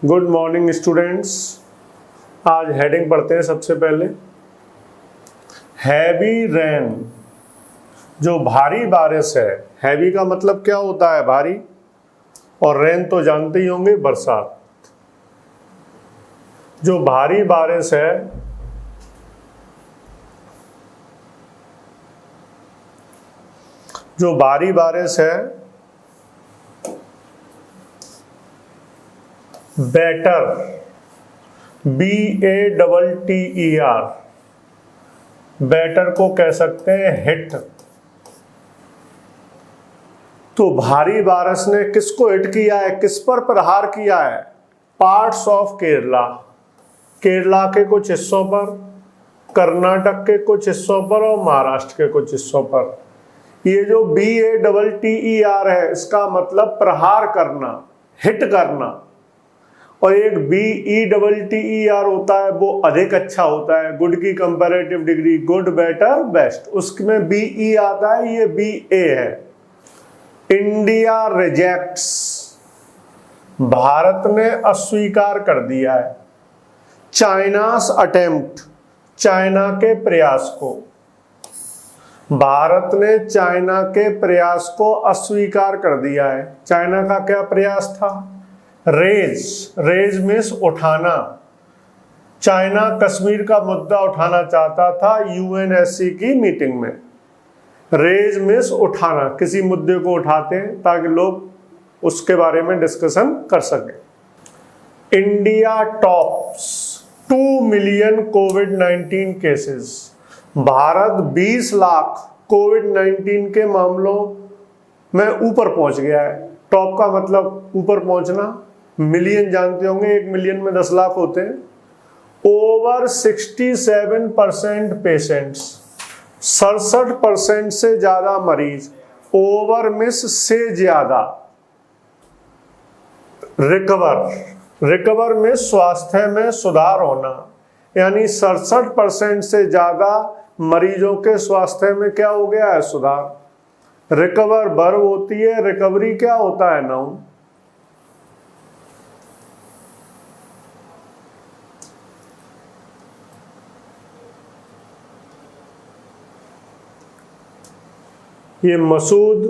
Good morning students. आज heading पढ़ते हैं। सबसे पहले हैवी रेन, जो भारी बारिश है। हैवी का मतलब क्या होता है? भारी। और रेन तो जानते ही होंगे, बरसात। जो भारी बारिश है बेटर, BATTER, बेटर को कह सकते हैं हिट। तो भारी बारिश ने किसको हिट किया है, किस पर प्रहार किया है? पार्ट्स ऑफ केरला, केरला के कुछ हिस्सों पर, कर्नाटक के कुछ हिस्सों पर और महाराष्ट्र के कुछ हिस्सों पर। ये जो BATTER है, इसका मतलब प्रहार करना, हिट करना। और एक BETTER होता है, वो अधिक अच्छा होता है। गुड की comparative degree, good, better, best, उसमें BE आता है, ये BA है। इंडिया रिजेक्ट्स, भारत ने अस्वीकार कर दिया है। चाइनास अटेम्प्ट, चाइना के प्रयास को, भारत ने चाइना के प्रयास को अस्वीकार कर दिया है। चाइना का क्या प्रयास था? रेज मीन्स उठाना। चाइना कश्मीर का मुद्दा उठाना चाहता था UNSC की मीटिंग में। रेज मीन्स उठाना, किसी मुद्दे को उठाते हैं ताकि लोग उसके बारे में डिस्कशन कर सके। इंडिया टॉप्स 2 मिलियन कोविड-19 केसेस, भारत 20 लाख कोविड-19 के मामलों में ऊपर पहुंच गया है। टॉप का मतलब ऊपर पहुंचना, मिलियन जानते होंगे, 1 मिलियन में 10 लाख होते हैं। ओवर 67% पेशेंट्स, 67% से ज्यादा मरीज, ओवर मिस से ज्यादा, रिकवर में स्वास्थ्य में सुधार होना, यानी 67% से ज्यादा मरीजों के स्वास्थ्य में क्या हो गया है? सुधार। रिकवर वर्ब होती है, रिकवरी क्या होता है? नाउन। ये मसूद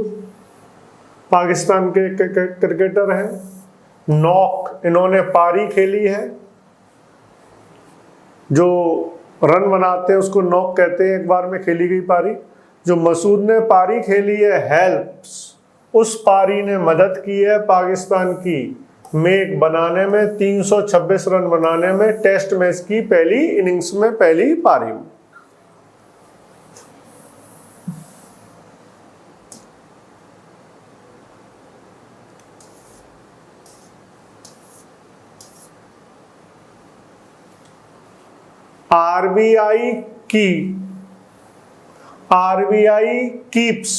पाकिस्तान के क्रिकेटर हैं। नॉक, इन्होंने पारी खेली है। जो रन बनाते हैं उसको नॉक कहते हैं, एक बार में खेली गई पारी। जो मसूद ने पारी खेली है, हेल्प्स, उस पारी ने मदद की है पाकिस्तान की मेक बनाने में, 326 रन बनाने में, टेस्ट मैच की पहली इनिंग्स में, पहली पारी में। RBI कीप्स,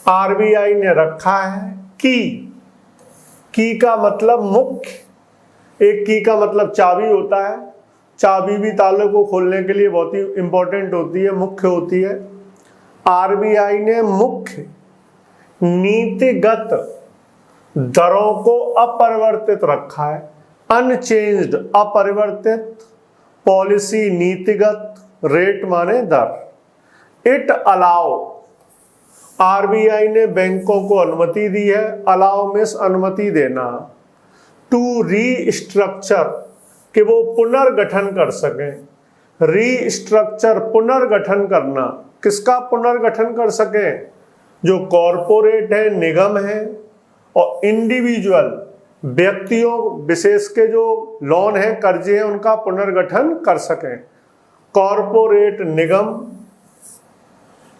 RBI ने रखा है। की का मतलब मुख्य, एक की का मतलब चाबी होता है। चाबी भी ताले को खोलने के लिए बहुत ही इंपॉर्टेंट होती है, मुख्य होती है। RBI ने मुख्य नीतिगत दरों को अपरिवर्तित रखा है। अनचेंज्ड, अपरिवर्तित। पॉलिसी नीतिगत, रेट माने दर। इट अलाउ, RBI ने बैंकों को अनुमति दी है। अलाउ मीन्स अनुमति देना। टू रीस्ट्रक्चर, कि वो पुनर्गठन कर सकें। रीस्ट्रक्चर, पुनर्गठन करना। किसका पुनर्गठन कर सकें? जो कॉरपोरेट है, निगम है, और इंडिविजुअल, व्यक्तियों विशेष के जो लोन है, कर्जे हैं, उनका पुनर्गठन कर सकें। कॉरपोरेट, निगम,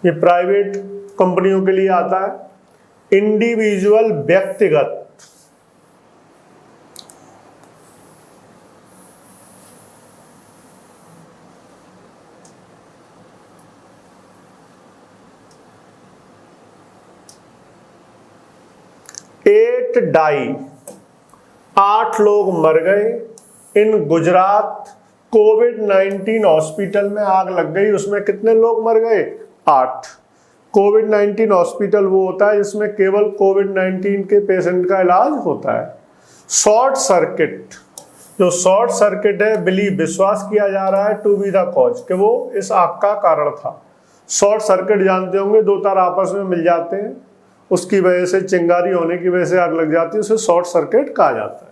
ये प्राइवेट कंपनियों के लिए आता है। इंडिविजुअल, व्यक्तिगत। एट डाई, 8 लोग मर गए। इन गुजरात कोविड-19 हॉस्पिटल में आग लग गई, उसमें कितने लोग मर गए? 8। कोविड-19 हॉस्पिटल वो होता है जिसमें केवल कोविड-19 के पेशेंट का इलाज होता है। शॉर्ट सर्किट, जो शॉर्ट सर्किट है बिलीव विश्वास किया जा रहा है टू बी द कॉज कि वो इस आग का कारण था। शॉर्ट सर्किट जानते होंगे, दो तार आपस में मिल जाते हैं, उसकी वजह से चिंगारी होने की वजह से आग लग जाती है, उसे शॉर्ट सर्किट कहा जाता है।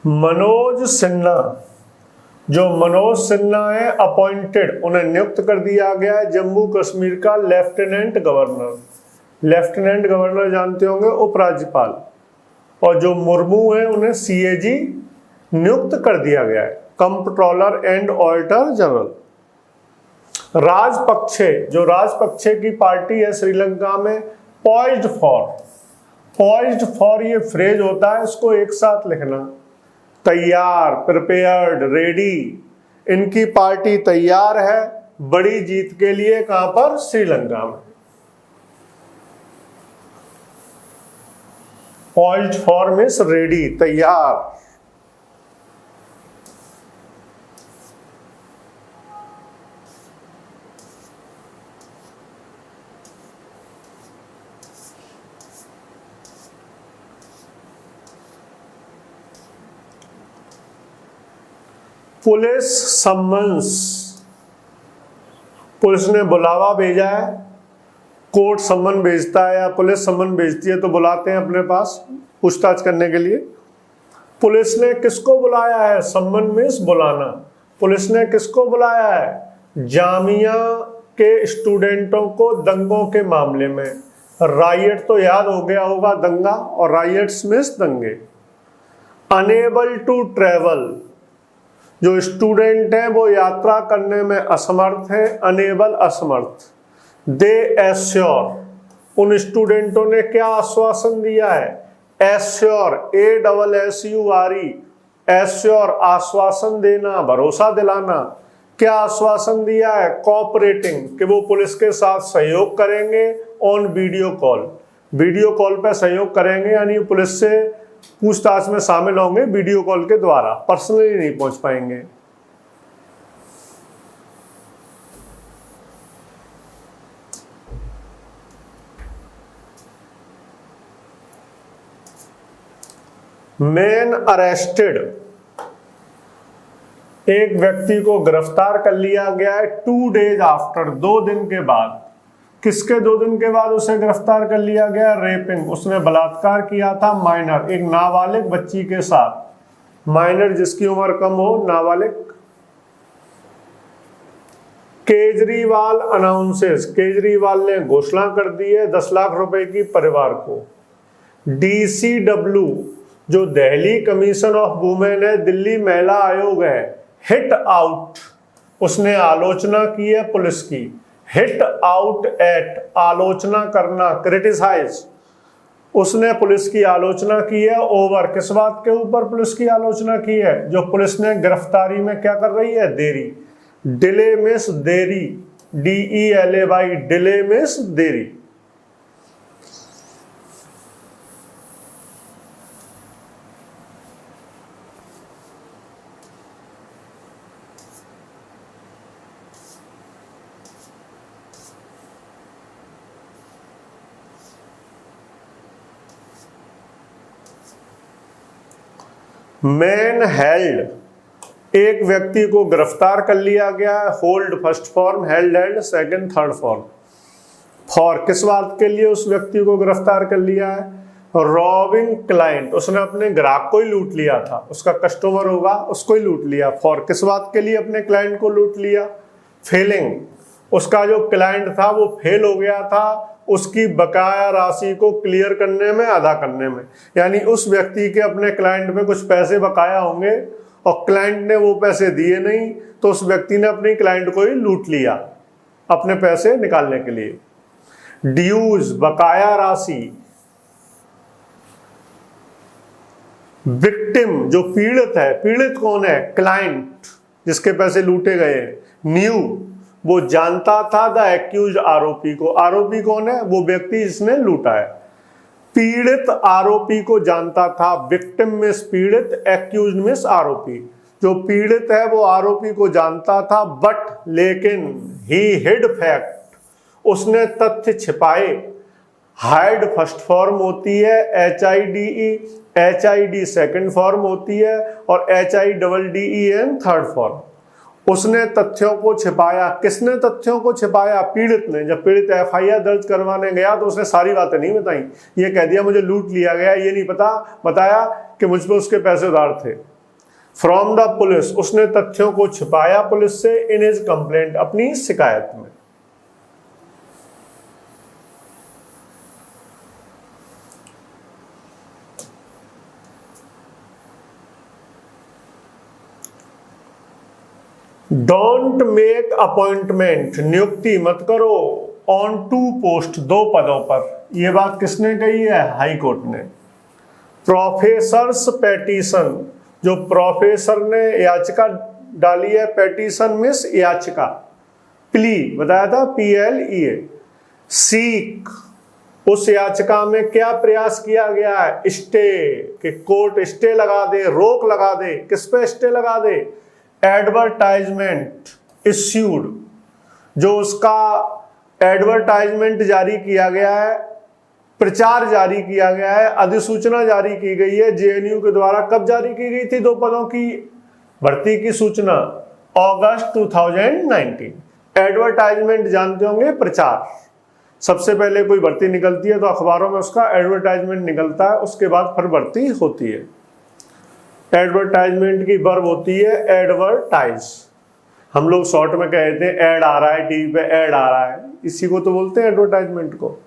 मनोज सिन्हा, जो मनोज सिन्हा है अपॉइंटेड, उन्हें नियुक्त कर दिया गया है जम्मू कश्मीर का लेफ्टिनेंट गवर्नर। लेफ्टिनेंट गवर्नर जानते होंगे उपराज्यपाल, और जो मुर्मू है उन्हें सीएजी नियुक्त कर दिया गया है, comptroller and auditor general. Rajapaksa, जो राजपक्षे की पार्टी है श्रीलंका में, पॉइज्ड फॉर, पॉइज्ड फॉर ये फ्रेज होता है, इसको एक साथ लिखना, तैयार, प्रिपेयर्ड, रेडी। इनकी पार्टी तैयार है बड़ी जीत के लिए, कहां पर? श्रीलंका में। पॉइज्ड फॉर मींस रेडी, तैयार। पुलिस सम्मन्स, पुलिस ने बुलावा भेजा है, कोर्ट सम्मन भेजता है या पुलिस सम्मन भेजती है तो बुलाते हैं अपने पास पूछताछ करने के लिए। पुलिस ने किसको बुलाया है? सम्मन मींस बुलाना। पुलिस ने किसको बुलाया है? जामिया के स्टूडेंटों को दंगों के मामले में। राइट तो याद हो गया होगा, दंगा, और राइट्स मींस दंगे। अनेबल टू ट्रेवल, जो स्टूडेंट हैं वो यात्रा करने में असमर्थ हैं, अनेबल असमर्थ। दे एश्योर, उन स्टूडेंटों ने क्या आश्वासन दिया है? एश्योर, ASSURE, एश्योर आश्वासन देना, भरोसा दिलाना। क्या आश्वासन दिया है? कोऑपरेटिंग, कि वो पुलिस के साथ सहयोग करेंगे, on video call, video call पर सहयोग करेंगे, यानी पुलिस से पूछताछ में शामिल होंगे वीडियो कॉल के द्वारा, पर्सनली नहीं पहुंच पाएंगे। मैन अरेस्टेड, एक व्यक्ति को गिरफ्तार कर लिया गया है 2 डेज आफ्टर, 2 दिन के बाद। किसके 2 दिन के बाद उसे गिरफ्तार कर लिया गया? रेपिंग, उसने बलात्कार किया था माइनर, एक नाबालिग बच्ची के साथ। माइनर जिसकी उम्र कम हो, नाबालिग। केजरीवाल अनाउंसेस, केजरीवाल ने घोषणा कर दी है 10 लाख रुपए की परिवार को। DCW, जो दिल्ली कमीशन ऑफ वुमेन है, दिल्ली महिला आयोग है, हिट आउट, उसने आलोचना की है पुलिस की। हिट आउट एट, आलोचना करना, क्रिटिसाइज, उसने पुलिस की आलोचना की है। ओवर, किस बात के ऊपर पुलिस की आलोचना की है? जो पुलिस ने गिरफ्तारी में क्या कर रही है? देरी। डिले मिस देरी, DELAY, डिले मिस देरी। मैन हेल्ड, एक व्यक्ति को गिरफ्तार कर लिया गया है। Hold first form, held second third form. For, किस बात के लिए उस व्यक्ति को गिरफ्तार कर लिया है? रॉबिंग क्लाइंट, उसने अपने ग्राहक को ही लूट लिया था, उसका कस्टमर होगा उसको ही लूट लिया। फॉर, किस बात के लिए अपने क्लाइंट को लूट लिया? फेलिंग, उसका जो क्लाइंट था वो फेल हो गया था उसकी बकाया राशि को क्लियर करने में, अदा करने में। यानी उस व्यक्ति के अपने क्लाइंट में कुछ पैसे बकाया होंगे और क्लाइंट ने वो पैसे दिए नहीं, तो उस व्यक्ति ने अपनी क्लाइंट को ही लूट लिया अपने पैसे निकालने के लिए। ड्यूज, बकाया राशि। विक्टिम जो पीड़ित है, पीड़ित कौन है? क्लाइंट जिसके पैसे लूटे गए। न्यू वो जानता था द एक्यूज आरोपी को। आरोपी कौन है? वो व्यक्ति जिसने लूटा है। पीड़ित आरोपी को जानता था। विक्टिम मिस पीड़ित, एक्यूज मिस आरोपी। जो पीड़ित है वो आरोपी को जानता था, बट लेकिन ही हिड फैक्ट उसने तथ्य छिपाए। हाइड फर्स्ट फॉर्म होती है HIDE, HID सेकंड फॉर्म होती है और HIDDEN थर्ड फॉर्म। उसने तथ्यों को छिपाया। किसने तथ्यों को छिपाया? पीड़ित ने। जब पीड़ित FIR दर्ज करवाने गया तो उसने सारी बातें नहीं बताई। ये कह दिया मुझे लूट लिया गया, ये नहीं बताया कि मुझ पे उसके पैसे उधार थे। फ्रॉम द पुलिस उसने तथ्यों को छिपाया पुलिस से। इन हिज कंप्लेंट अपनी शिकायत में। डोंट मेक अपॉइंटमेंट नियुक्ति मत करो ऑन टू पोस्ट दो पदों पर। यह बात किसने कही है? हाई कोर्ट ने। प्रोफेसर्स पेटिशन जो प्रोफेसर ने याचिका डाली है, पेटिशन मिस याचिका, प्ली बताया था PLEA। सीक उस याचिका में क्या प्रयास किया गया है? स्टे कि कोर्ट स्टे लगा दे, रोक लगा दे। किस पे स्टे लगा दे? एडवर्टाइजमेंट इश्यूड जो उसका एडवर्टाइजमेंट जारी किया गया है, प्रचार जारी किया गया है, अधिसूचना जारी की गई है JNU के द्वारा। कब जारी की गई थी? 2 पदों की भर्ती की सूचना अगस्त 2019। एडवर्टाइजमेंट जानते होंगे, प्रचार। सबसे पहले कोई भर्ती निकलती है तो अखबारों में उसका एडवर्टाइजमेंट निकलता है, उसके बाद फिर भर्ती होती है। एडवर्टाइजमेंट की वर्ब होती है एडवर्टाइज। हम लोग शॉर्ट में कहते हैं ऐड आ रहा है, टीवी पे ऐड आ रहा है, इसी को तो बोलते हैं एडवर्टाइजमेंट को।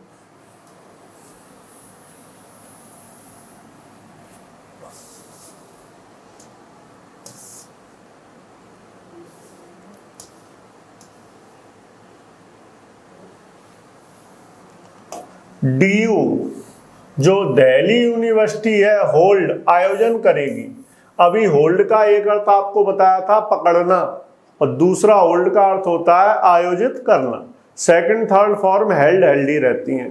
DU जो दिल्ली यूनिवर्सिटी है होल्ड आयोजन करेगी। अभी होल्ड का एक अर्थ आपको बताया था पकड़ना, और दूसरा होल्ड का अर्थ होता है आयोजित करना। Second third form held healthy रहती हैं।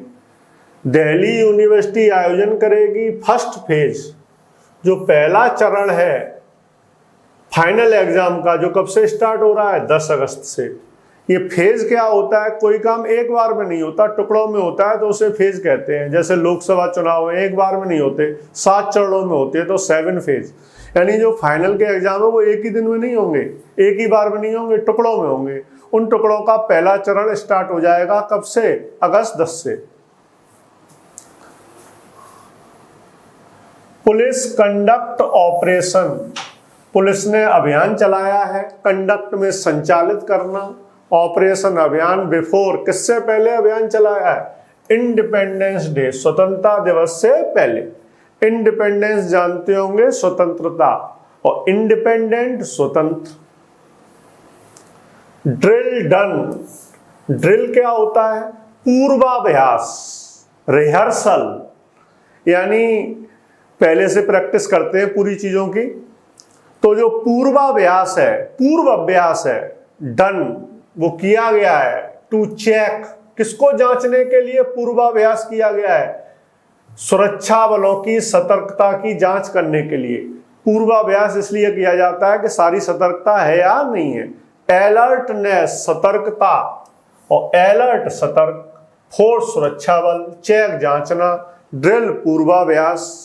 दिल्ली यूनिवर्सिटी आयोजन करेगी फर्स्ट फेज जो पहला चरण है फाइनल एग्जाम का, जो कब से स्टार्ट हो रहा है? 10 अगस्त से। ये फेज क्या होता है? कोई काम एक बार में नहीं होता, टुकड़ों में होता है तो उसे फेज कहते हैं। जैसे लोकसभा चुनाव एक बार में नहीं होते, 7 चरणों में होते हैं तो 7 फेज। यानी जो फाइनल के एग्जाम है वो एक ही दिन में नहीं होंगे, एक ही बार में नहीं होंगे, टुकड़ों में होंगे। उन टुकड़ों का पहला चरण स्टार्ट हो जाएगा कब से? अगस्त 10 से। पुलिस कंडक्ट ऑपरेशन, पुलिस ने अभियान चलाया है। कंडक्ट में संचालित करना, ऑपरेशन अभियान बिफोर किससे पहले अभियान चलाया है? इंडिपेंडेंस डे स्वतंत्रता दिवस से पहले। इंडिपेंडेंस जानते होंगे स्वतंत्रता, और इंडिपेंडेंट स्वतंत्र। ड्रिल डन, ड्रिल क्या होता है? पूर्वाभ्यास, रिहर्सल, यानी पहले से प्रैक्टिस करते हैं पूरी चीजों की। तो जो पूर्वाभ्यास है, पूर्व अभ्यास है, डन वो किया गया है। टू चेक किसको जांचने के लिए पूर्वाभ्यास किया गया है? सुरक्षा बलों की सतर्कता की जांच करने के लिए। पूर्वाभ्यास इसलिए किया जाता है कि सारी सतर्कता है या नहीं है। अलर्टनेस सतर्कता, और अलर्ट सतर्क, फोर्स सुरक्षा बल, चेक जांचना, ड्रिल पूर्वाभ्यास।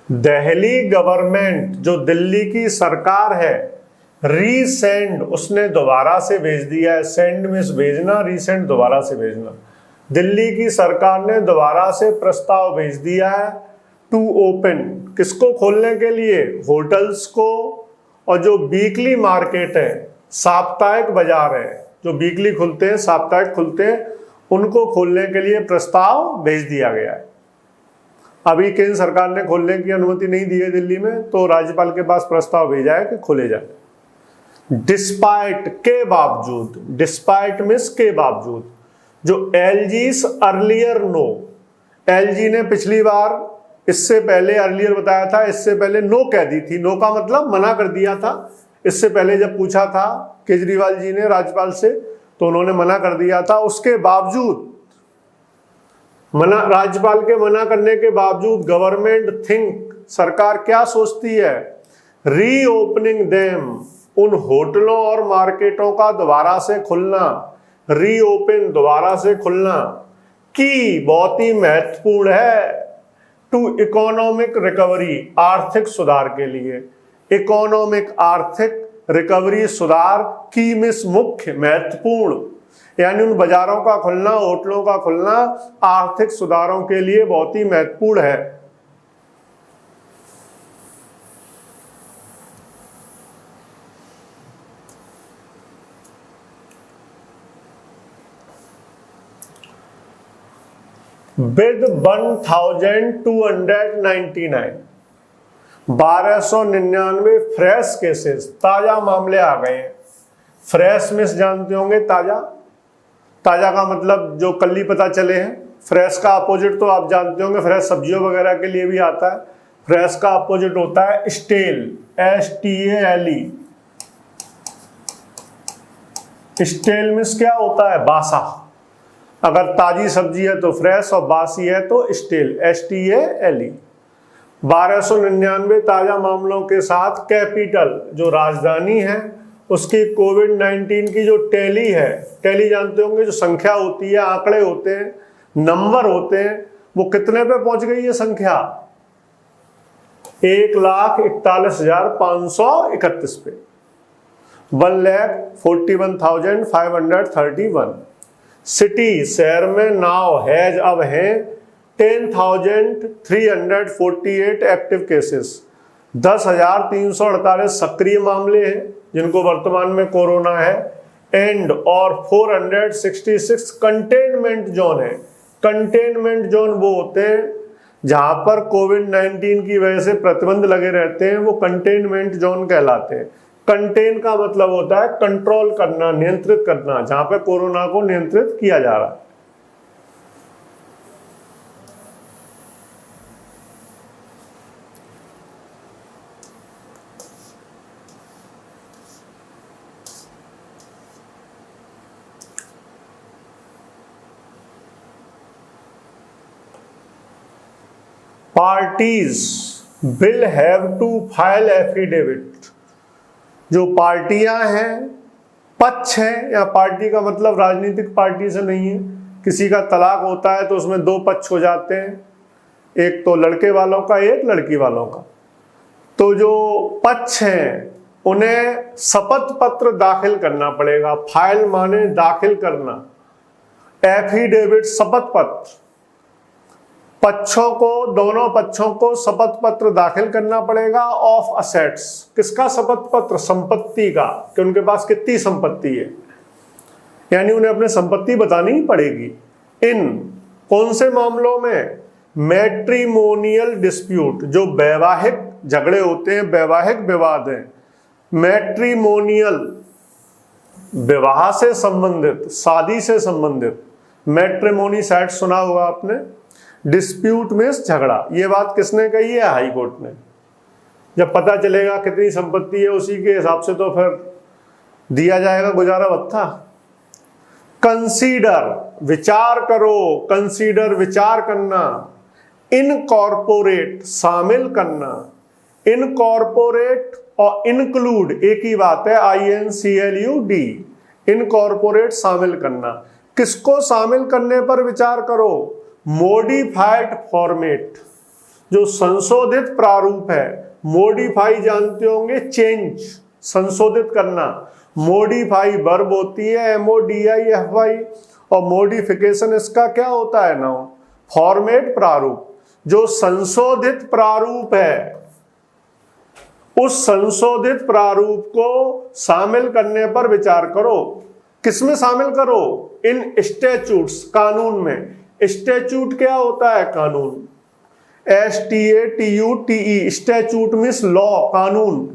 दिल्ली गवर्नमेंट जो दिल्ली की सरकार है, रीसेंड उसने दोबारा से भेज दिया है। सेंड मींस भेजना, रीसेंड दोबारा से भेजना। दिल्ली की सरकार ने दोबारा से प्रस्ताव भेज दिया है टू ओपन, किसको खोलने के लिए? होटल्स को, और जो वीकली मार्केट है, साप्ताहिक बाजार है, जो वीकली खुलते हैं, साप्ताहिक खुलते हैं, उनको खोलने के लिए प्रस्ताव भेज दिया गया है। अभी केंद्र सरकार ने खोलने की अनुमति नहीं दी है दिल्ली में, तो राज्यपाल के पास प्रस्ताव भेजा है कि खोले जाए। डिस्पाइट के बावजूद, डिस्पाइट मींस के बावजूद, जो एलजीस अर्लियर नो, एलजी ने पिछली बार इससे पहले अर्लियर बताया था, इससे पहले नो कह दी थी। नो का मतलब मना कर दिया था। इससे पहले जब पूछा था केजरीवाल जी ने राज्यपाल से तो उन्होंने मना कर दिया था। उसके बावजूद राज्यपाल के मना करने के बावजूद गवर्नमेंट थिंक, सरकार क्या सोचती है, रीओपनिंग देम, उन होटलों और मार्केटों का दोबारा से खुलना, रीओपन दोबारा से खुलना की बहुत ही महत्वपूर्ण है टू इकोनॉमिक रिकवरी, आर्थिक सुधार के लिए। इकोनॉमिक आर्थिक रिकवरी सुधार की मिस मुख्य महत्वपूर्ण, यानी उन बाजारों का खुलना, होटलों का खुलना आर्थिक सुधारों के लिए बहुत ही महत्वपूर्ण है। विद 1299 1299 फ्रेश केसेस, ताजा मामले आ गए हैं। फ्रेश मिस जानते होंगे, ताजा, ताजा का मतलब जो कल ही पता चले हैं। फ्रेश का अपोजिट तो आप जानते होंगे, फ्रेश सब्जियों वगैरह के लिए भी आता है। फ्रेश का अपोजिट होता है स्टेल, STALE। स्टेल मिस क्या होता है, बासा। अगर ताजी सब्जी है तो फ्रेश और बासी है तो स्टेल, STALE। 1299 ताजा मामलों के साथ कैपिटल, जो राजधानी है, उसकी कोविड-19 की जो टैली है, टैली जानते होंगे, जो संख्या होती है, आंकड़े होते हैं, नंबर होते हैं, वो कितने पे पहुंच गई है संख्या, 1,41,531 पे, 1,41,531। सिटी, शहर में नाउ हैज, अब है 10,348 एक्टिव केसेस, 10,348 सक्रिय मामले हैं जिनको वर्तमान में कोरोना है, एंड और 466 कंटेनमेंट जोन है। कंटेनमेंट जोन वो होते हैं जहां पर कोविड-19 की वजह से प्रतिबंध लगे रहते हैं, वो कंटेनमेंट जोन कहलाते हैं। कंटेन का मतलब होता है कंट्रोल करना, नियंत्रित करना, जहां पर कोरोना को नियंत्रित किया जा रहा है। Parties will have to file affidavit, जो पार्टियां हैं, पक्ष हैं, या पार्टी का मतलब राजनीतिक पार्टी से नहीं है, किसी का तलाक होता है तो उसमें दो पक्ष हो जाते हैं, एक तो लड़के वालों का, एक लड़की वालों का। तो जो पक्ष हैं उन्हें शपथ पत्र दाखिल करना पड़ेगा। फाइल माने दाखिल करना, एफिडेविट शपथ पत्र, पक्षों को, दोनों पक्षों को शपथ पत्र दाखिल करना पड़ेगा ऑफ असेट्स। किसका शपथ पत्र, संपत्ति का, कि उनके पास कितनी संपत्ति है, यानी उन्हें अपनी संपत्ति बतानी पड़ेगी। इन कौन से मामलों में, मैट्रिमोनियल डिस्प्यूट, जो वैवाहिक झगड़े होते हैं, वैवाहिक विवाद हैं, मैट्रिमोनियल, विवाह से संबंधित, शादी से संबंधित, मैट्रिमोनी साइट सुना होगा आपने। डिस्प्यूट में झगड़ा, ये बात किसने कही है, हाई कोर्ट ने। जब पता चलेगा कितनी संपत्ति है उसी के हिसाब से तो फिर दिया जाएगा गुजारा भत्ता। कंसीडर, विचार करो, कंसीडर विचार करना, इनकॉर्पोरेट शामिल करना, इनकॉर्पोरेट और इंक्लूड एक ही बात है, INCLUD, इनकॉर्पोरेट शामिल करना। किसको शामिल करने पर विचार करो, मॉडिफाइड फॉर्मेट, जो संशोधित प्रारूप है। मॉडिफाई जानते होंगे, चेंज, संशोधित करना। मॉडिफाई वर्ब होती है, MODIFY, और मॉडिफिकेशन इसका क्या होता है, नाउन। फॉर्मेट प्रारूप, जो संशोधित प्रारूप है, उस संशोधित प्रारूप को शामिल करने पर विचार करो। किसमें शामिल करो? इन स्टैट्यूट्स, कानून में। स्टैट्यूट क्या होता है? कानून। STATUTE, स्टैट्यूट मीन्स लॉ, कानून।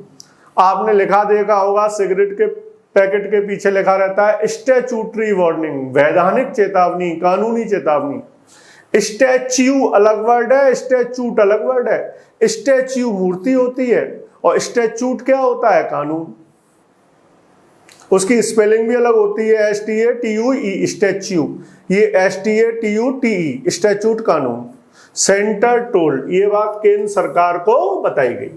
आपने लिखा देखा होगा सिगरेट के पैकेट के पीछे लिखा रहता है स्टैट्यूटरी वार्निंग, वैधानिक चेतावनी, कानूनी चेतावनी। स्टैच्यू अलग वर्ड है, स्टैट्यूट अलग वर्ड है। स्टैच्यू मूर्ति होती है और स्टैट्यूट क्या होता है? कानून। उसकी स्पेलिंग भी अलग होती है, STATUE, स्टैच्यू। ये STATUTE, स्टैट्यूट, कानून। सेंटर टोल्ड, ये बात केंद्र सरकार को बताई गई।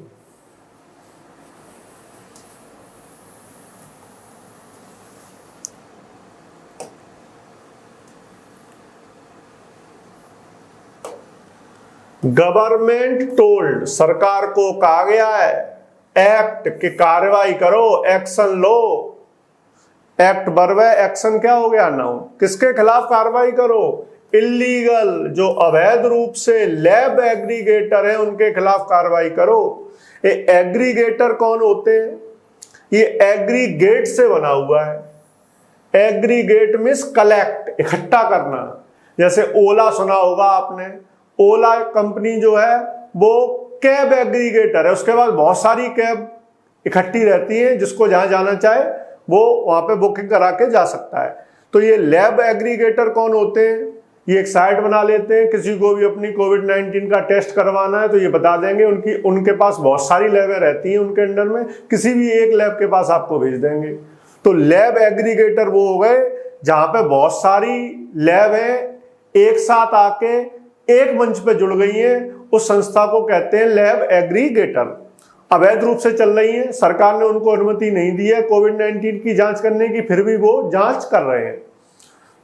गवर्नमेंट टोल्ड, सरकार को कहा गया है, एक्ट की कार्रवाई करो, एक्शन लो। एक्ट वर्ब है, एक्शन क्या हो गया? नाउन। किसके खिलाफ कार्रवाई करो? इलीगल, जो अवैध रूप से लैब एग्रीगेटर है उनके खिलाफ कार्रवाई करो। ये एग्रीगेटर कौन होते हैं? ये एग्रीगेट से बना हुआ है। एग्रीगेट मीन्स कलेक्ट, इकट्ठा करना। जैसे ओला सुना होगा आपने, ओला कंपनी जो है वो कैब एग्रीगेटर है, उसके बाद बहुत सारी कैब इकट्ठी रहती है, जिसको जहां जाना चाहे वो वहां पे बुकिंग करा के जा सकता है। तो ये लैब एग्रीगेटर कौन होते हैं? ये एक साइट बना लेते हैं, किसी को भी अपनी कोविड-19 का टेस्ट करवाना है तो ये बता देंगे, उनके पास बहुत सारी लैबें रहती हैं उनके अंडर में, किसी भी एक लैब के पास आपको भेज देंगे। तो लैब एग्रीगेटर वो हो गए जहां पे बहुत सारी लैब है एक साथ आके एक मंच पे जुड़ गई है, उस संस्था को कहते हैं लैब एग्रीगेटर। अवैध रूप से चल रही है, सरकार ने उनको अनुमति नहीं दी है कोविड-19 की जांच करने की, फिर भी वो जांच कर रहे हैं।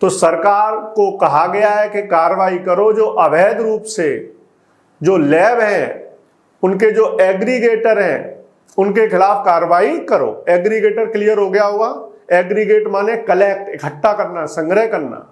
तो सरकार को कहा गया है कि कार्रवाई करो, जो अवैध रूप से जो लैब हैं उनके जो एग्रीगेटर हैं उनके खिलाफ कार्रवाई करो। एग्रीगेटर क्लियर हो गया होगा? एग्रीगेट माने कलेक्ट, इकट्ठा करना, संग्रह करना।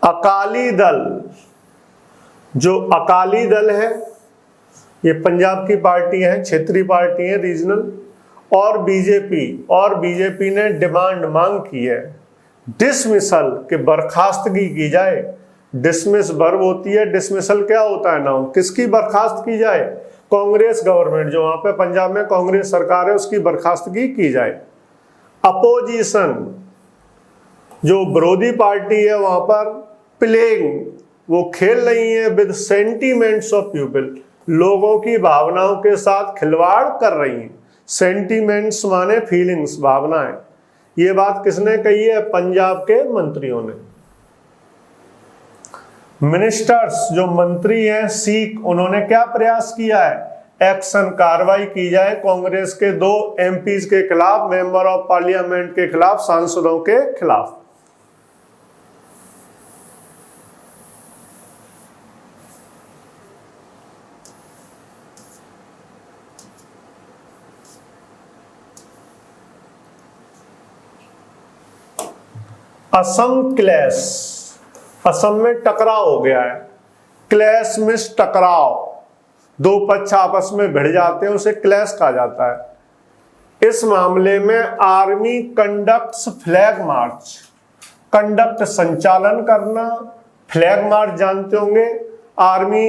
अकाली दल, जो अकाली दल है ये पंजाब की पार्टी है, क्षेत्रीय पार्टी है, रीजनल। और बीजेपी ने डिमांड, मांग की है डिसमिसल, के बर्खास्तगी की जाए। डिसमिस वर्ब होती है, डिसमिसल क्या होता है? नाउन। किसकी बर्खास्त की जाए? कांग्रेस गवर्नमेंट, जो वहां पे पंजाब में कांग्रेस सरकार है उसकी बर्खास्तगी की जाए। अपोजिशन, जो विरोधी पार्टी है वहां पर प्लेइंग, वो खेल रही है विद सेंटीमेंट्स ऑफ पीपल, लोगों की भावनाओं के साथ खिलवाड़ कर रही हैं। सेंटीमेंट्स माने फीलिंग्स, भावनाएं। ये बात किसने कही है? पंजाब के मंत्रियों ने। मिनिस्टर्स, जो मंत्री हैं, सीख, उन्होंने क्या प्रयास किया है? एक्शन, कार्रवाई की जाए कांग्रेस के 2 MPs के खिलाफ, मेंबर ऑफ पार्लियामेंट के खिलाफ, सांसदों के खिलाफ। असम क्लैश, असम में टकराव हो गया है। क्लैश मीन्स टकराव, 2 पक्ष आपस में भिड़ जाते हैं, उसे क्लैश कहा जाता है। इस मामले में army conducts flag march, conduct संचालन करना, फ्लैग मार्च जानते होंगे। आर्मी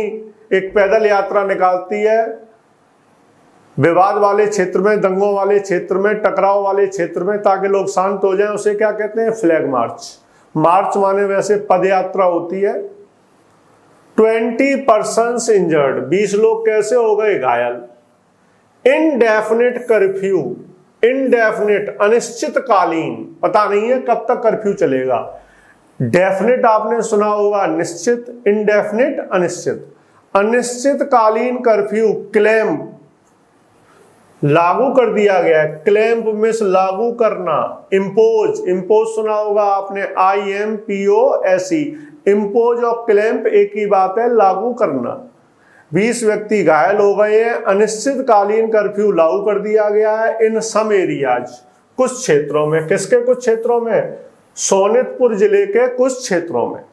एक पैदल यात्रा निकालती है विवाद वाले क्षेत्र में, दंगों वाले क्षेत्र में, टकराव वाले क्षेत्र में, ताकि लोग शांत हो जाएं, उसे क्या कहते हैं? Flag march. मार्च माने वैसे पद यात्रा होती है। 20 पर्सन्स इंजर्ड, 20 लोग कैसे हो गए? घायल। इनडेफिनिट कर्फ्यू, इनडेफिनिट अनिश्चितकालीन, पता नहीं है कब तक कर्फ्यू चलेगा। डेफिनिट आपने सुना होगा, निश्चित, इनडेफिनिट अनिश्चित। अनिश्चितकालीन कर्फ्यू, क्लेम, लागू कर दिया गया है। क्लैंप मीन्स लागू करना। इम्पोज, इम्पोज सुना होगा आपने, IMPOSE। इम्पोज और क्लैंप एक ही बात है, लागू करना। 20 व्यक्ति घायल हो गए हैं। अनिश्चितकालीन कर्फ्यू लागू कर दिया गया है इन सम एरियाज, कुछ क्षेत्रों में। किसके कुछ क्षेत्रों में? सोनितपुर जिले के कुछ क्षेत्रों में।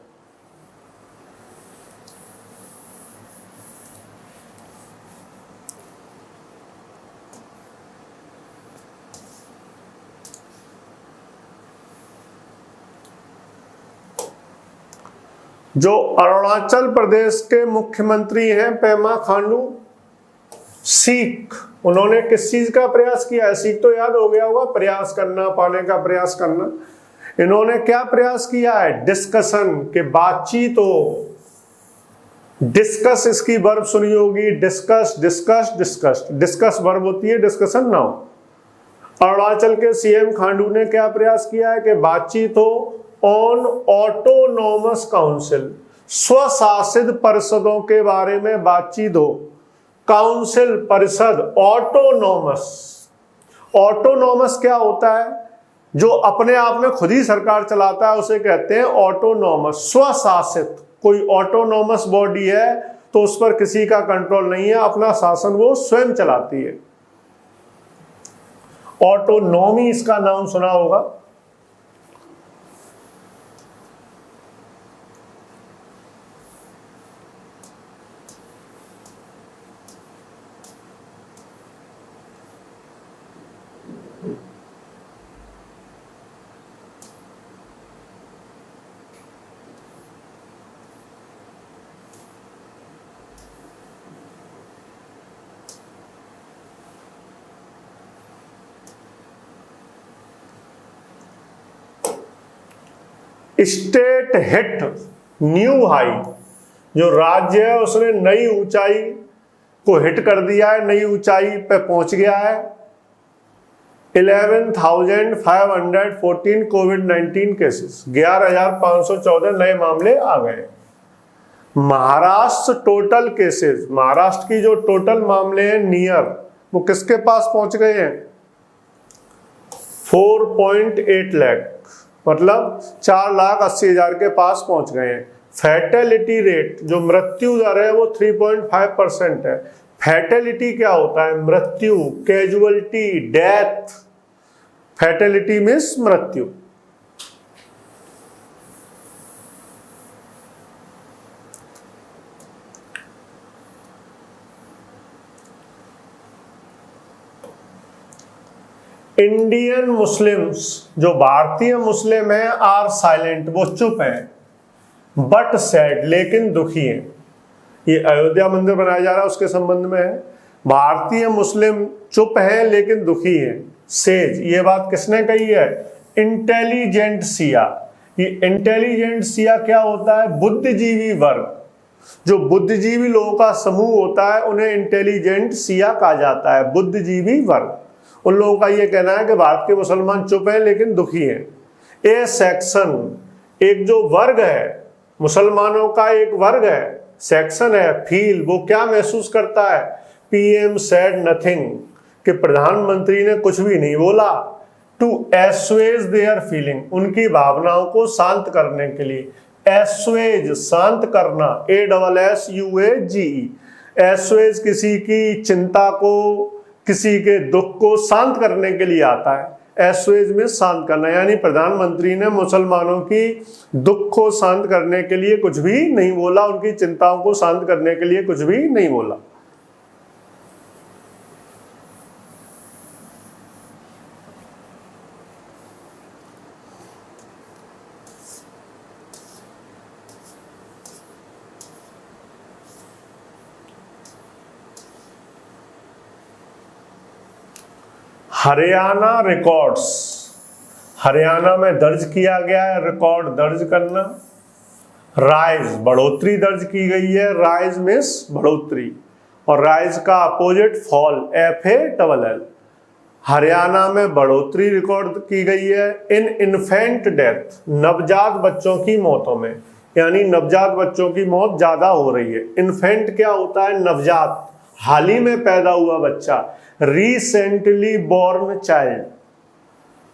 जो अरुणाचल प्रदेश के मुख्यमंत्री हैं पेमा खांडू, सीख, उन्होंने किस चीज का प्रयास किया है? सीख तो याद हो गया होगा, प्रयास करना, पाने का प्रयास करना। इन्होंने क्या प्रयास किया है? डिस्कशन, के बातचीत हो। डिस्कस इसकी वर्ब सुनी होगी, discuss, discuss, discuss, discuss verb होती है, डिस्कशन नाउन। अरुणाचल के सीएम खांडू ने क्या प्रयास किया है? कि बातचीत हो ऑन ऑटोनोमस काउंसिल, स्वशासित परिषदों के बारे में बातचीत हो। काउंसिल, परिषद, ऑटोनोमस। ऑटोनोमस क्या होता है? जो अपने आप में खुद ही सरकार चलाता है उसे कहते हैं ऑटोनोमस, स्वशासित। कोई ऑटोनोमस बॉडी है तो उस पर किसी का कंट्रोल नहीं है, अपना शासन वो स्वयं चलाती है। ऑटोनॉमी इसका नाम सुना होगा। स्टेट हिट न्यू हाई, जो राज्य है उसने नई ऊंचाई को हिट कर दिया है, नई ऊंचाई पे पहुंच गया है। 11,514 कोविड-19 केसेस, 11,514 नए मामले आ गए। महाराष्ट्र टोटल केसेस, महाराष्ट्र की जो टोटल मामले हैं नियर, वो किसके पास पहुंच गए हैं? 4.8 लाख, मतलब 4,80,000 के पास पहुंच गए हैं। फैटेलिटी रेट, जो मृत्यु दर है, वो 3.5% है। फैटेलिटी क्या होता है? मृत्यु, कैजुअलिटी, डेथ। फैटेलिटी मीन्स मृत्यु। इंडियन मुस्लिम्स, जो भारतीय मुस्लिम हैं, आर साइलेंट, वो चुप हैं, बट सैड, लेकिन दुखी हैं। ये अयोध्या मंदिर बनाया जा रहा है उसके संबंध में है। भारतीय मुस्लिम चुप हैं लेकिन दुखी हैं। सेज, ये बात किसने कही है? इंटेलिजेंसिया। ये इंटेलिजेंसिया क्या होता है? बुद्धिजीवी वर्ग। जो बुद्धिजीवी लोगों का समूह होता है उन्हें इंटेलिजेंसिया कहा जाता है, बुद्धिजीवी वर्ग। उन लोगों का ये कहना है कि भारत के मुसलमान चुप हैं लेकिन दुखी हैं। ए सेक्शन, एक जो वर्ग है, मुसलमानों का एक वर्ग है, सेक्शन है, फील, वो क्या महसूस करता है? पीएम सेड नथिंग, कि प्रधानमंत्री ने कुछ भी नहीं बोला। टू एस्वेज देयर फीलिंग, उनकी भावनाओं को शांत करने के लिए। एस्वेज, शांत करना, ASSUAGE। एस्वेज किसी की चिंता को, किसी के दुख को शांत करने के लिए आता है। एस्वेज में शांत करना, यानी प्रधानमंत्री ने मुसलमानों की दुख को शांत करने के लिए कुछ भी नहीं बोला, उनकी चिंताओं को शांत करने के लिए कुछ भी नहीं बोला। हरियाणा रिकॉर्ड्स, हरियाणा में दर्ज किया गया है, रिकॉर्ड दर्ज करना। राइज, बढ़ोतरी दर्ज की गई है, राइज मीन्स बढ़ोतरी, और राइज का अपोजिट फॉल, FALL। हरियाणा में बढ़ोतरी रिकॉर्ड की गई है। इन इन्फेंट डेथ, नवजात बच्चों की मौतों में, यानी नवजात बच्चों की मौत ज्यादा हो रही है। इन्फेंट क्या होता है? नवजात, हाल ही में पैदा हुआ बच्चा। Recently born child.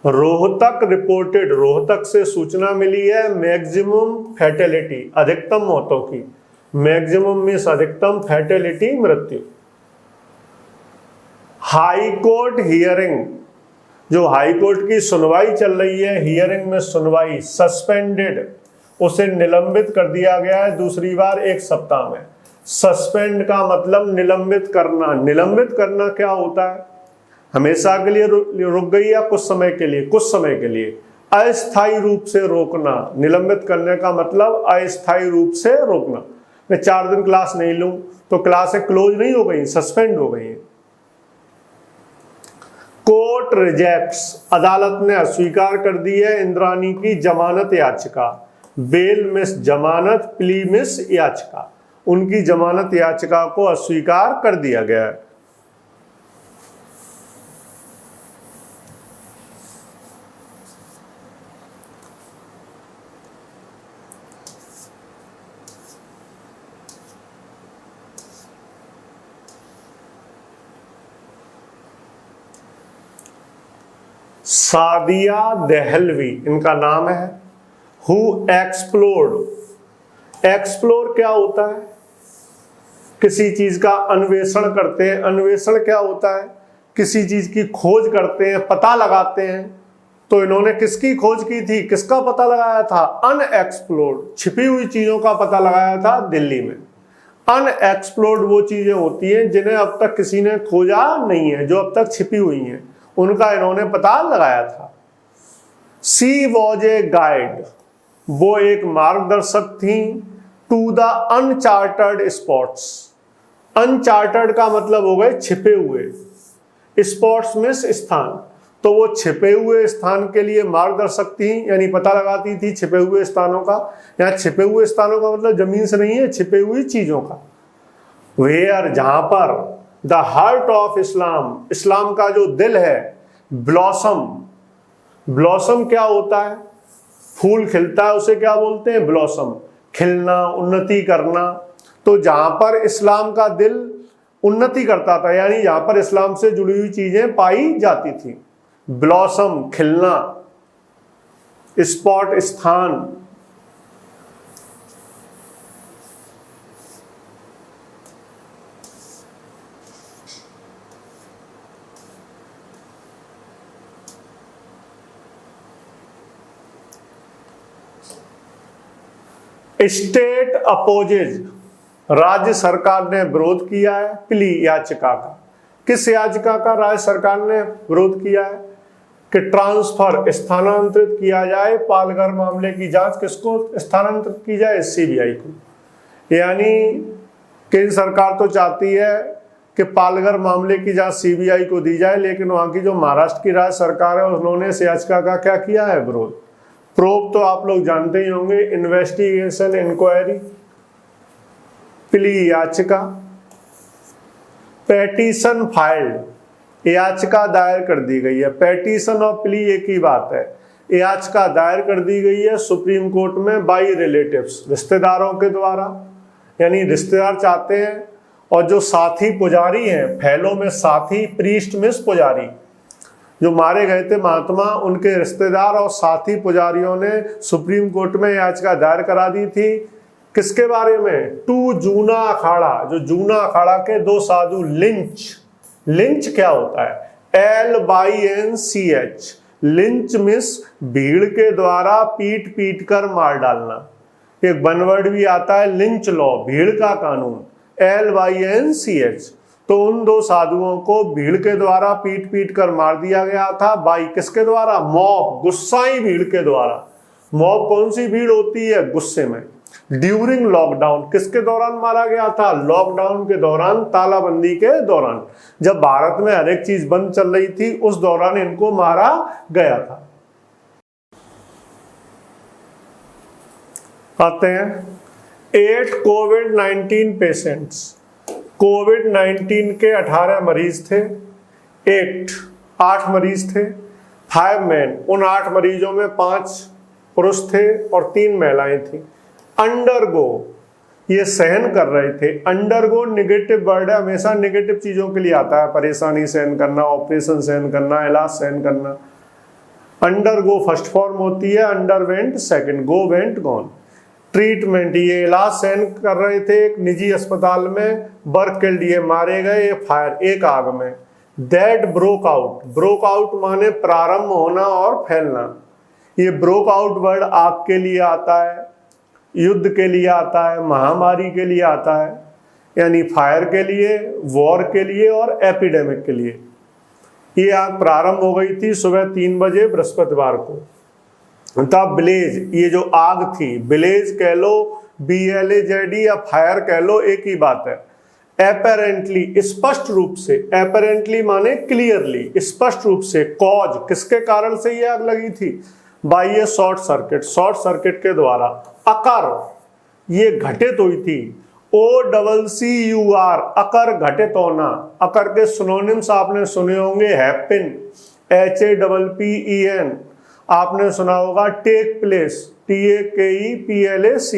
Rohtak reported, Rohtak से सूचना मिली है, मैक्सिमम फैटेलिटी, अधिकतम मौतों की। मैक्सिमम मीन्स अधिकतम, फैटेलिटी मृत्यु। हाई कोर्ट हियरिंग, जो हाई कोर्ट की सुनवाई चल रही है, हियरिंग में सुनवाई, सस्पेंडेड, उसे निलंबित कर दिया गया है दूसरी बार 1 सप्ताह में। सस्पेंड का मतलब निलंबित करना। निलंबित करना क्या होता है? हमेशा के लिए रुक गई या कुछ समय के लिए? कुछ समय के लिए। अस्थायी रूप से रोकना, निलंबित करने का मतलब अस्थायी रूप से रोकना। मैं 4 दिन क्लास नहीं लूं तो क्लासें क्लोज नहीं हो गई, सस्पेंड हो गई। कोर्ट रिजेक्ट्स, अदालत ने अस्वीकार कर दी है इंद्राणी की जमानत याचिका। बेल मिस जमानत, प्ली मिस याचिका, उनकी जमानत याचिका को अस्वीकार कर दिया गया है। सादिया देहलवी इनका नाम है। हु एक्सप्लोर्ड, एक्सप्लोर क्या होता है? किसी चीज का अन्वेषण करते हैं। अन्वेषण क्या होता है? किसी चीज की खोज करते हैं, पता लगाते हैं। तो इन्होंने किसकी खोज की थी, किसका पता लगाया था? अनएक्सप्लोर्ड, छिपी हुई चीजों का पता लगाया था दिल्ली में। अनएक्सप्लोर्ड वो चीजें होती हैं जिन्हें अब तक किसी ने खोजा नहीं है, जो अब तक छिपी हुई हैं, उनका इन्होंने पता लगाया था। सी वॉज ए गाइड, वो एक मार्गदर्शक थी। To the uncharted spots, uncharted का मतलब हो गए छिपे हुए, स्पॉट्स में स्थान, तो वो छिपे हुए स्थान के लिए मार्गदर्शक थी, यानी पता लगाती थी छिपे हुए स्थानों का। यहाँ छिपे हुए स्थानों का मतलब जमीन से नहीं है, छिपे हुई चीजों का। वेयर, जहां पर, द हार्ट ऑफ इस्लाम, इस्लाम का जो दिल है, ब्लॉसम, ब्लॉसम क्या होता है? फूल खिलता है उसे क्या बोलते हैं? ब्लॉसम, खिलना, उन्नति करना। तो जहां पर इस्लाम का दिल उन्नति करता था, यानी जहां पर इस्लाम से जुड़ी हुई चीजें पाई जाती थी, ब्लॉसम, खिलना, स्पॉट, स्थान। स्टेट अपोजेज, राज्य सरकार ने विरोध किया है प्ली याचिका का। किस याचिका का राज्य सरकार ने विरोध किया है? कि ट्रांसफर, स्थानांतरित किया जाए पालघर मामले की जांच। किसको स्थानांतरित की जाए? सीबीआई को। यानी केंद्र सरकार तो चाहती है कि पालघर मामले की जांच सीबीआई को दी जाए, लेकिन वहां की जो महाराष्ट्र की राज्य सरकार है उन्होंने इस याचिका का क्या किया है? विरोध। प्रोब तो आप लोग जानते ही होंगे, इन्वेस्टिगेशन, इंक्वायरी, प्ली याचिका। पेटिशन फाइल्ड, याचिका दायर कर दी गई है। पेटिशन और प्ली एक ही बात है। याचिका दायर कर दी गई है सुप्रीम कोर्ट में बाई रिलेटिव्स, रिश्तेदारों के द्वारा, यानी रिश्तेदार चाहते हैं। और जो साथी पुजारी हैं, फैलो में साथी, प्रीस्ट मिस पुजारी, जो मारे गए थे महात्मा, उनके रिश्तेदार और साथी पुजारियों ने सुप्रीम कोर्ट में याचिका दायर करा दी थी। किसके बारे में? टू जूना अखाड़ा, जो जूना अखाड़ा के 2 साधु, लिंच। लिंच क्या होता है? LYNCH, लिंच मिस भीड़ के द्वारा पीट पीट कर मार डालना। एक बनवर्ड भी आता है, लिंच लॉ, भीड़ का कानून, LYNCH। तो उन 2 साधुओं को भीड़ के द्वारा पीट पीट कर मार दिया गया था। बाई किसके द्वारा? मॉब, गुस्साई भीड़ के द्वारा। मॉब कौन सी भीड़ होती है? गुस्से में। ड्यूरिंग लॉकडाउन, किसके दौरान मारा गया था? लॉकडाउन के दौरान, तालाबंदी के दौरान, जब भारत में हर एक चीज बंद चल रही थी, उस दौरान इनको मारा गया था। आते हैं 8 कोविड-19 पेशेंट्स। कोविड-19 के 18 मरीज थे। 8 मरीज थे। 5 मैन, उन 8 मरीजों में 5 पुरुष थे और 3 महिलाएं थी। अंडरगो, ये सहन कर रहे थे। अंडरगो निगेटिव वर्ड है, हमेशा निगेटिव चीजों के लिए आता है। परेशानी सहन करना, ऑपरेशन सहन करना, इलाज सहन करना। अंडरगो फर्स्ट फॉर्म होती है, underwent second, go went gone. Treatment, ये इलाज सहन कर रहे थे एक निजी अस्पताल में, वर किल्ड, ये मारे गए फायर एक आग में। That broke out, broke out माने प्रारंभ होना और फैलना। ये ब्रोक आउट वर्ड आग के लिए आता है, युद्ध के लिए आता है, महामारी के लिए आता है, यानी फायर के लिए, वॉर के लिए और एपिडेमिक के लिए। ये आग प्रारंभ हो गई थी सुबह 3 बजे बृहस्पतिवार को। तब ब्लेज, ये जो आग थी, ब्लेज कह लो, BLAZD या फायर कह लो, एक ही बात है। एपेरेंटली, स्पष्ट रूप से, एपेरेंटली माने क्लियरली, स्पष्ट रूप से, कॉज, किसके कारण से ये आग लगी थी? By a short circuit, short circuit के द्वारा। अकर, ये घटित हुई थी, OCCUR, अकर, घटित होना। अकर के सिनोनिम्स आपने सुने होंगे, हैपन, HAPPEN, आपने सुना होगा टेक प्लेस, TAKEPLAC।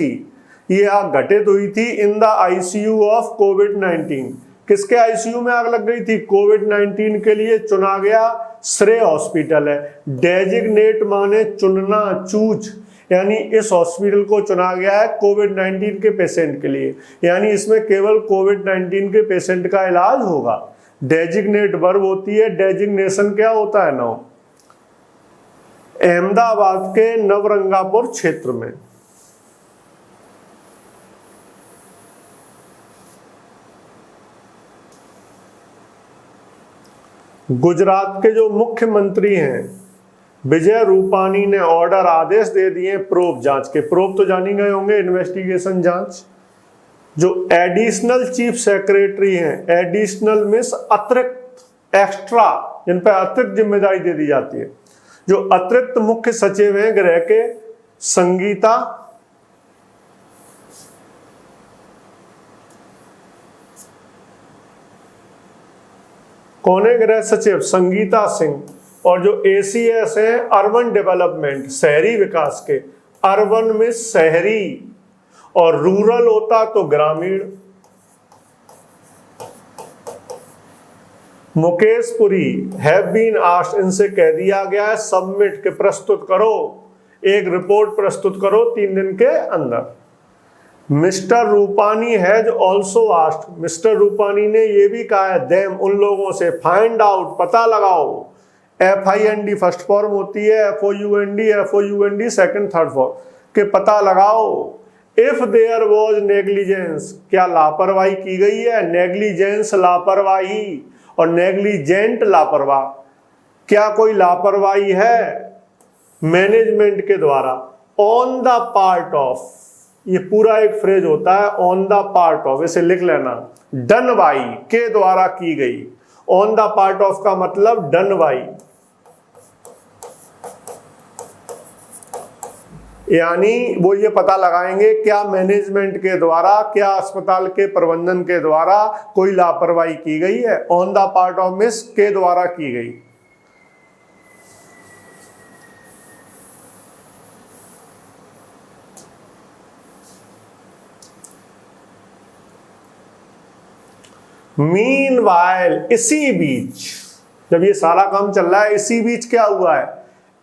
ये आग घटित हुई थी इन द ICU ऑफ कोविड-19। किसके ICU में आग लग गई थी? कोविड-19 के लिए चुना गया श्रेय हॉस्पिटल है। डेजिग्नेट माने चुनना, चूज, यानी इस हॉस्पिटल को चुना गया है कोविड-19 के पेशेंट के लिए, यानी इसमें केवल कोविड-19 के पेशेंट का इलाज होगा। डेजिग्नेट वर्ब होती है, डेजिग्नेशन क्या होता है? नाउ। अहमदाबाद के नवरंगापुर क्षेत्र में गुजरात के जो मुख्यमंत्री हैं विजय रूपानी ने ऑर्डर, आदेश दे दिए प्रोब जांच के। प्रोब तो जानी गए होंगे, इन्वेस्टिगेशन जांच। जो एडिशनल चीफ सेक्रेटरी हैं, एडिशनल मीन्स अतिरिक्त, एक्स्ट्रा, जिन पर अतिरिक्त जिम्मेदारी दे दी जाती है। जो अतिरिक्त मुख्य सचिव हैं गृह के, संगीता कौन है गृह सचिव? संगीता सिंह। और जो ACS हैं अर्बन डेवलपमेंट, शहरी विकास के, अर्बन में शहरी और रूरल होता तो ग्रामीण। Mukesh Puri have been asked, इनसे कह दिया गया है सबमिट के प्रस्तुत करो, एक रिपोर्ट प्रस्तुत करो 3 दिन के अंदर। Mister Rupani has also asked, mister Rupani ने यह भी कहा है देम, उन लोगों से, फाइंड आउट, पता लगाओ। FIND फर्स्ट फॉर्म होती है, FOUND सेकंड थर्ड फॉर्म, के पता लगाओ। इफ देयर वॉज नेग्लिजेंस, क्या लापरवाही की गई है? नेग्लिजेंस लापरवाही, और नेग्लिजेंट लापरवाह। क्या कोई लापरवाही है मैनेजमेंट के द्वारा? ऑन द पार्ट ऑफ, ये पूरा एक फ्रेज होता है, ऑन द पार्ट ऑफ, इसे लिख लेना, डन बाई, के द्वारा की गई। ऑन द पार्ट ऑफ का मतलब डन बाई, यानी वो ये पता लगाएंगे क्या मैनेजमेंट के द्वारा, क्या अस्पताल के प्रबंधन के द्वारा कोई लापरवाही की गई है। On the part of miss, के द्वारा की गई। मीनवाइल, इसी बीच, जब ये सारा काम चल रहा है, इसी बीच क्या हुआ है?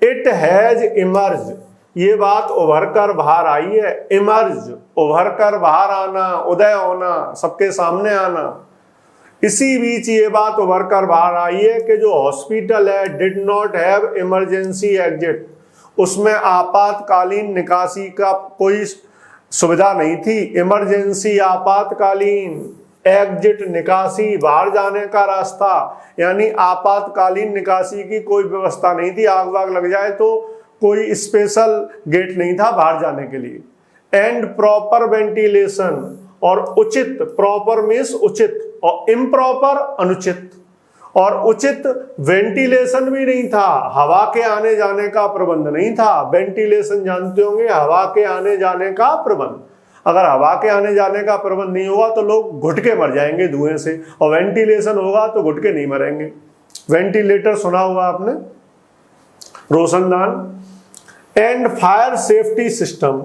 इट हैज इमर्ज, ये बात उभर कर बाहर आई है। इमर्ज, उभर कर बाहर आना, उदय होना, सबके सामने आना। इसी बीच ये बात उभर कर बाहर आई है कि जो हॉस्पिटल है did not have emergency exit, उसमें आपातकालीन निकासी का कोई सुविधा नहीं थी। इमरजेंसी, आपातकालीन, एग्जिट, निकासी, बाहर जाने का रास्ता, यानी आपातकालीन निकासी की कोई व्यवस्था नहीं थी। आग वाग लग जाए तो कोई स्पेशल गेट नहीं था बाहर जाने के लिए। एंड प्रॉपर वेंटिलेशन, और उचित, प्रॉपर मीन्स उचित, और इम्प्रॉपर अनुचित, और उचित वेंटिलेशन भी नहीं था, हवा के आने जाने का प्रबंध नहीं था। वेंटिलेशन जानते होंगे, हवा के आने जाने का प्रबंध। अगर हवा के आने जाने का प्रबंध नहीं होगा तो लोग घुट के मर जाएंगे धुएं से, और वेंटिलेशन होगा तो घुट के नहीं मरेंगे। वेंटिलेटर सुना होगा आपने, रोशनदान। एंड फायर सेफ्टी सिस्टम,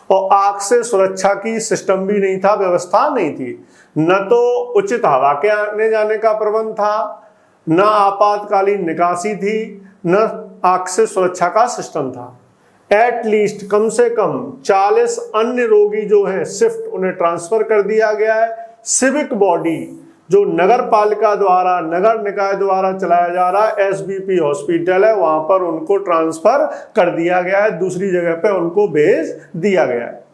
और आग से सुरक्षा की सिस्टम भी नहीं था, व्यवस्था नहीं थी। न तो उचित हवा के आने जाने का प्रबंध था, न आपातकालीन निकासी थी, न आग से सुरक्षा का सिस्टम था। एट लीस्ट कम से कम 40 अन्य रोगी जो हैं शिफ्ट उन्हें ट्रांसफर कर दिया गया है। सिविक बॉडी जो नगर पालिका द्वारा नगर निकाय द्वारा चलाया जा रहा है एसबीपी हॉस्पिटल है, वहां पर उनको ट्रांसफर कर दिया गया है, दूसरी जगह पे उनको भेज दिया गया है।